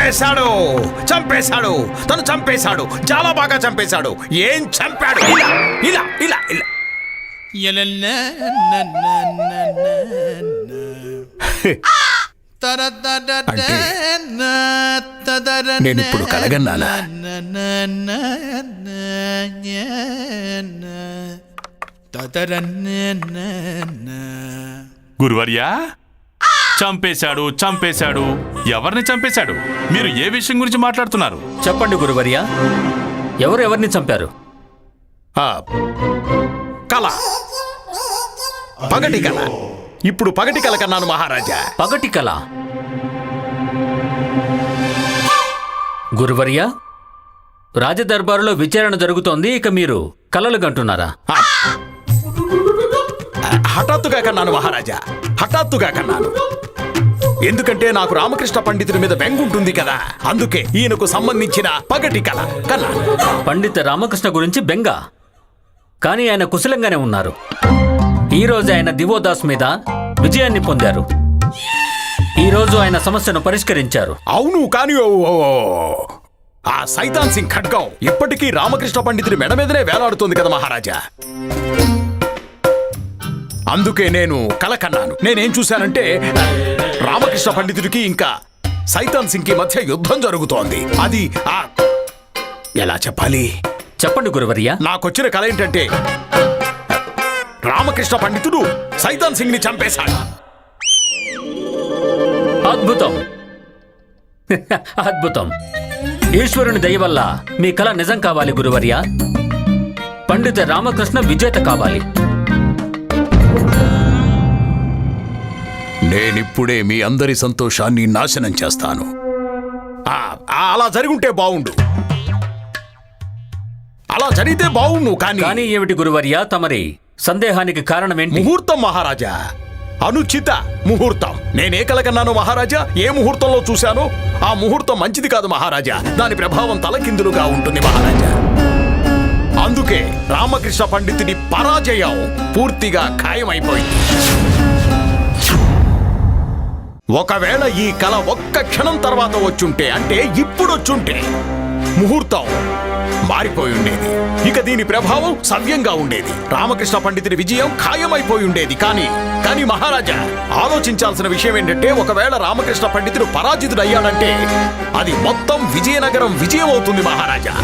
చంపేశాడు చంపేశాడు తను చంపేశాడు చాలా బాగా చంపేశాడు ఏం చంపాడు ఇలా ఇలా ఇలా ఇలా నేను ఇప్పుడు కలగన్నానా గురువర్యా చంపేశాడు చంపేశాడు ఎవరిని చంపేశాడు మీరు ఏ విషయం గురించి మాట్లాడుతున్నారు చెప్పండి గురువర్యా ఎవరు ఎవరిని చంపారు కళ పగటి కళ ఇప్పుడు పగటి కళ కన్నాను మహారాజా పగటి కళ గురువర్యా రాజదర్బారులో విచారణ జరుగుతోంది ఇక మీరు కలలు కంటున్నారా హఠాత్తుగా కన్నాను మహారాజా హఠాత్తుగా కన్నాను ఎందుకంటే నాకు రామకృష్ణ పండితుడి మీద బెంగుంటుంది కదా అందుకే ఈయనకు సంబంధించిన పగటి కళ కన్నాను పండిత రామకృష్ణ గురించి బెంగ కానీ ఆయన కుశలంగానే ఉన్నారు ఈ రోజు ఆయన దివోదాస్ మీద విజయాన్ని పొందారు ఈ రోజు ఆయన సమస్యను పరిష్కరించారు అవును కానీ ఆ సైతాన్ సింగ్ ఖడ్గం ఇప్పటికీ రామకృష్ణ పండితుడి మెడ మీదనే వేలాడుతోంది కదా మహారాజా అందుకే నేను కల కన్నాను నేనేం చూశానంటే రామకృష్ణ పండితుడికి ఇంకా సైతాన్ సింగ్ కి మధ్య యుద్ధం జరుగుతోంది అది ఎలా చెప్పాలి చెప్పండి గురువర్యా నాకొచ్చిన కల ఏంటంటే రామకృష్ణ పండితుడు సైతాన్ సింగ్ ని చంపేశాడు అద్భుతం అద్భుతం ఈశ్వరుని దయ వల్ల మీ కల నిజం కావాలి గురువర్యా పండిత రామకృష్ణ విజేత కావాలి నేనిప్పుడే మీ అందరి సంతోషాన్ని నాశనం చేస్తాను అలా జరుగుంటే బావుండు అలా జరిగితే బావుండు కానీ ఏమిటి గురువర్యా తమరి సందేహానికి కారణమేంటి ముహూర్తం మహారాజా అనుచిత ముహూర్తం నేనే కలకన్నాను మహారాజా ఏ ముహూర్తంలో చూశానో ఆ ముహూర్తం మంచిది కాదు మహారాజా దాని ప్రభావం తలకిందులుగా ఉంటుంది మహారాజా అందుకే రామకృష్ణ పండితుడి పరాజయం పూర్తిగా ఖాయమైపోయింది ఒకవేళ ఈ కళ ఒక్క క్షణం తర్వాత వచ్చుంటే అంటే ఇప్పుడు వచ్చుంటే ముహూర్తం మారిపోయి ఉండేది ఇక దీని ప్రభావం సవ్యంగా ఉండేది రామకృష్ణ పండితుడి విజయం ఖాయమైపోయి ఉండేది కానీ మహారాజా ఆలోచించాల్సిన విషయం ఏంటంటే ఒకవేళ రామకృష్ణ పండితుడు పరాజితుడయ్యాడంటే అది మొత్తం విజయనగరం విజయం అవుతుంది మహారాజా